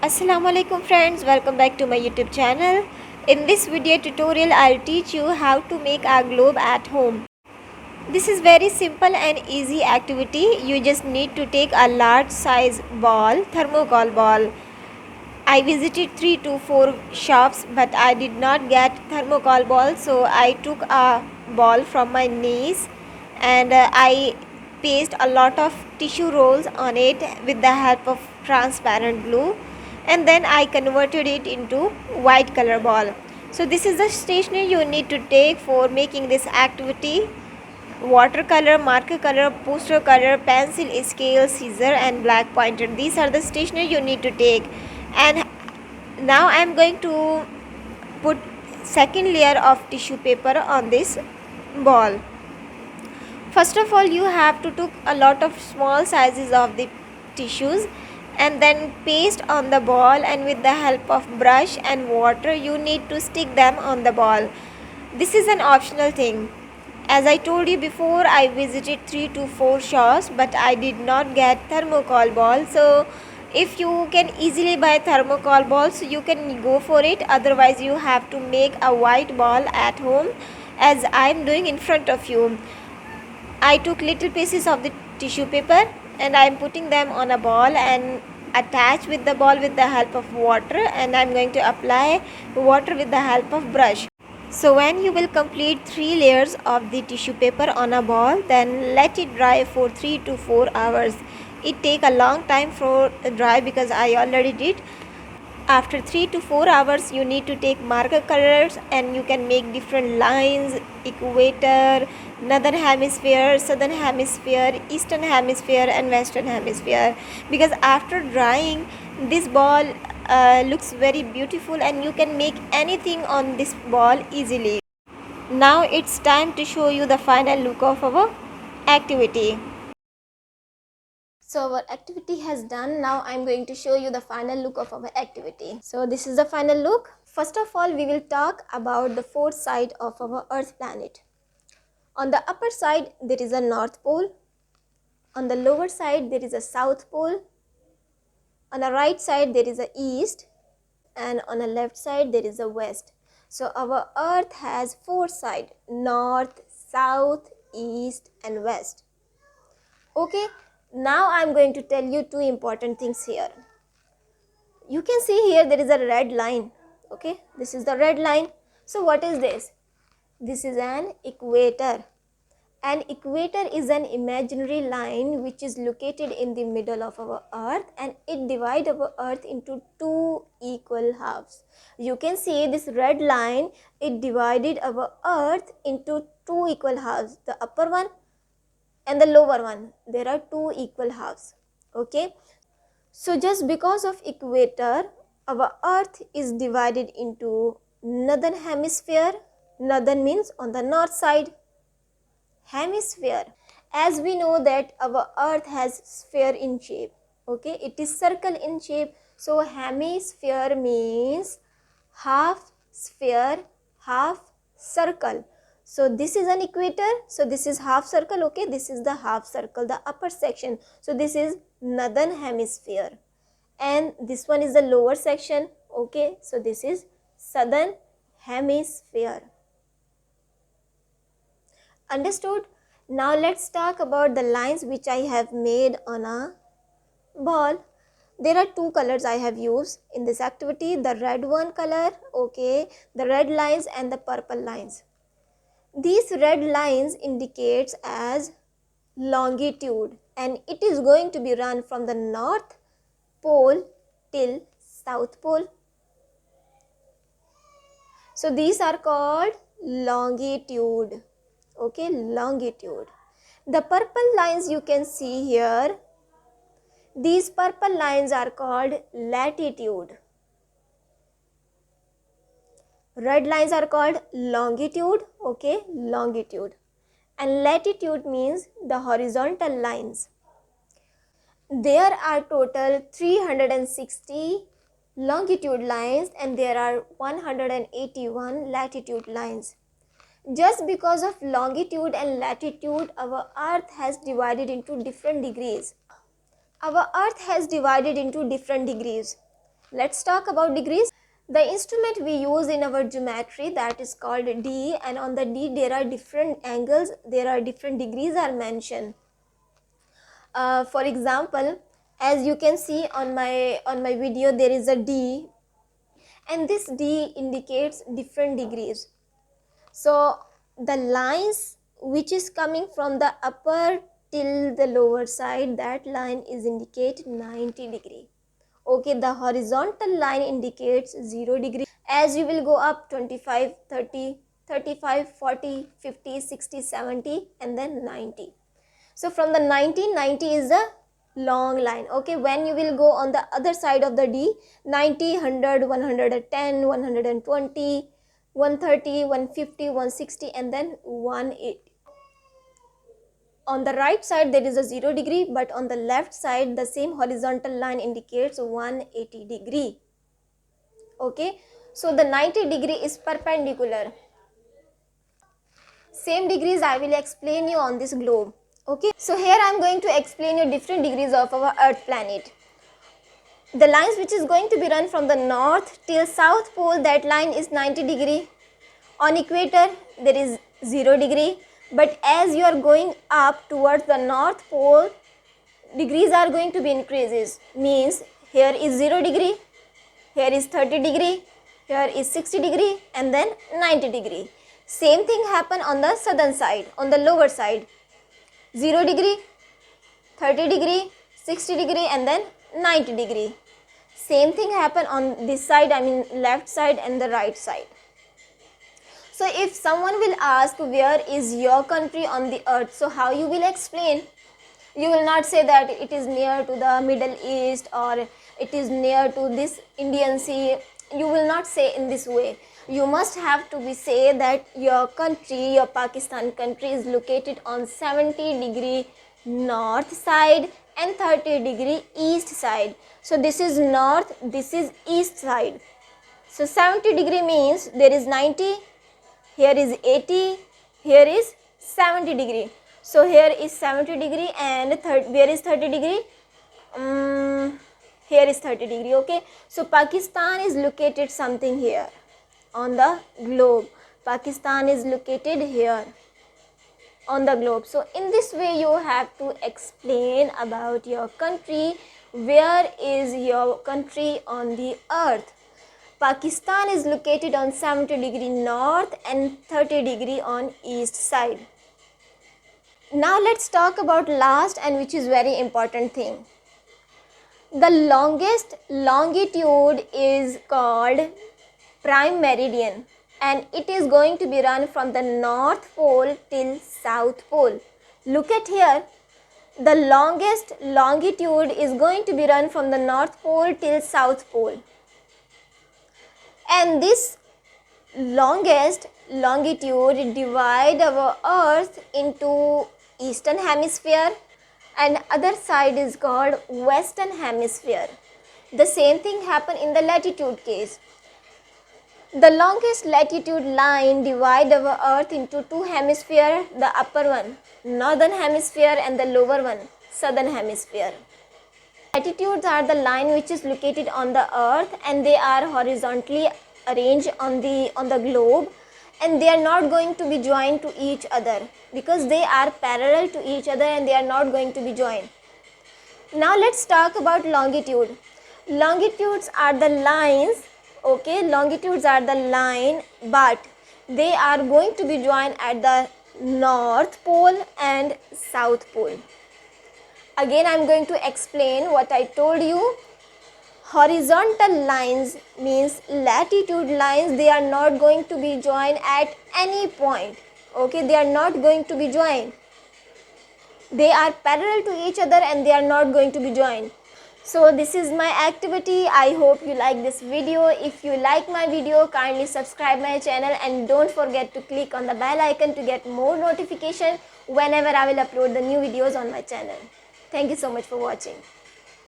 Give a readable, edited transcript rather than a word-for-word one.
Assalamualaikum friends, welcome back to my YouTube channel. In this video tutorial I'll teach you how to make a globe at home. This is very simple and easy activity. You just need to take a large size ball, thermocol ball. I visited 3 to 4 shops but I did not get thermocol ball, so I took a ball from my niece and I pasted a lot of tissue rolls on it with the help of transparent glue, and then I converted it into white color ball. So this is the stationery you need to take for making this activity: watercolor, marker color, poster color, pencil, scale, scissor and black pointer. These are the stationery you need to take. And now I am going to put second layer of tissue paper on this ball. First of all, you have to take a lot of small sizes of the tissues and then paste on the ball, and with the help of brush and water you need to stick them on the ball. This is an optional thing. As I told you before, I visited 3 to 4 shops but I did not get thermocol ball. So if you can easily buy thermocol balls, you can go for it. Otherwise you have to make a white ball at home, as I am doing in front of you. I took little pieces of the tissue paper and I am putting them on a ball and attach with the ball with the help of water, and I am going to apply water with the help of brush. So when you will complete 3 layers of the tissue paper on a ball, then let it dry for 3 to 4 hours. It take a long time for dry because I already did. After 3 to 4 hours you need to take marker colors and you can make different lines: equator, northern hemisphere, southern hemisphere, eastern hemisphere and western hemisphere, because after drying this ball looks very beautiful and you can make anything on this ball easily. Now it's time to show you the final look of our activity. So our activity has done. Now I'm going to show you the final look of our activity. So this is the final look. First of all, we will talk about the fourth side of our Earth planet. On the upper side there is a North Pole. On the lower side there is a South Pole. On the right side there is a East, and on the left side there is a West. So our Earth has four sides: North, South, East and West. Okay, now I am going to tell you two important things here. You can see here there is a red line. Okay, this is the red line. So what is this? This is an equator. An equator is an imaginary line which is located in the middle of our Earth, and it divides our Earth into two equal halves. You can see this red line, it divided our Earth into two equal halves, the upper one and the lower one. There are two equal halves. Okay, so just because of equator, our Earth is divided into northern hemisphere. Northern means on the north side. Hemisphere, as we know that our Earth has sphere in shape. Okay, it is circle in shape. So hemisphere means half sphere, half circle. So this is an equator, so this is half circle. Okay, this is the half circle, the upper section. So this is northern hemisphere, and this one is the lower section. Okay, so this is southern hemisphere. Understood? Now let's talk about the lines which I have made on a ball. There are two colors I have used in this activity: the red one color, okay, the red lines and the purple lines. These red lines indicates as longitude, and it is going to be run from the north pole till south pole. So these are called longitude. Okay, longitude. The purple lines you can see here, these purple lines are called latitude. Red lines are called longitude. Okay, longitude. And latitude means the horizontal lines. There are total 360 longitude lines and there are 181 latitude lines. Just because of longitude and latitude, our Earth has divided into different degrees. Our Earth has divided into different degrees. Let's talk about degrees. The instrument we use in our geometry, that is called D, and on the D there are different angles, there are different degrees are mentioned. For example, as you can see on my video, there is a D, and this D indicates different degrees. So the lines which is coming from the upper till the lower side, that line is indicate 90 degree. Okay, the horizontal line indicates 0 degree. As you will go up 25, 30, 35, 40, 50, 60, 70 and then 90. So from the 90 is a long line. Okay, when you will go on the other side of the D, 90, 100, 110, 120, 130, 150, 160 and then 180. On the right side there is a 0 degree, but on the left side the same horizontal line indicates 180 degree. Okay, so the 90 degree is perpendicular. Same degrees I will explain you on this globe. Okay, so here I am going to explain you different degrees of our earth planet. The lines which is going to be run from the north till south pole, that line is 90 degree. On equator there is 0 degree, but as you are going up towards the north pole, degrees are going to be increases. Means here is 0 degree, here is 30 degree, here is 60 degree and then 90 degree. Same thing happen on the southern side, on the lower side. 0 degree, 30 degree, 60 degree and then 90 degree. Same thing happen on this side, I mean left side and the right side. So if someone will ask where is your country on the earth, so how you will explain? You will not say that it is near to the Middle East or it is near to this Indian Sea. You will not say in this way. You must have to be say that your country, your Pakistan country is located on 70 degree north side and 30 degree east side. So this is north, this is east side. So 70 degree means there is 90, here is 80, here is 70 degree. So here is 70 degree and where is 30 degree? Here is 30 degree. Okay, so Pakistan is located something here on the globe. Pakistan is located here on the globe. So in this way you have to explain about your country. Where is your country on the earth? Pakistan is located on 70 degree north and 30 degree on east side. Now let's talk about last and which is very important thing. The longest longitude is called prime meridian, and it is going to be run from the north pole till south pole. Look at here, the longest longitude is going to be run from the north pole till south pole, and this longest longitude divide our earth into eastern hemisphere and other side is called western hemisphere. The same thing happen in the latitude case. The longest latitude line divide our earth into two hemisphere, the upper one northern hemisphere and the lower one southern hemisphere. Latitudes are the line which is located on the earth and they are horizontally arranged on the globe, and they are not going to be joined to each other because they are parallel to each other and they are not going to be joined. Now let's talk about longitude. Longitudes are the lines, okay, longitudes are the line, but they are going to be joined at the north pole and south pole. Again I am going to explain what I told you. Horizontal lines means latitude lines, they are not going to be joined at any point. Okay, they are not going to be joined. They are parallel to each other and they are not going to be joined. So this is my activity. I hope you like this video. If you like my video, kindly subscribe my channel and don't forget to click on the bell icon to get more notification whenever I will upload the new videos on my channel. Thank you so much for watching.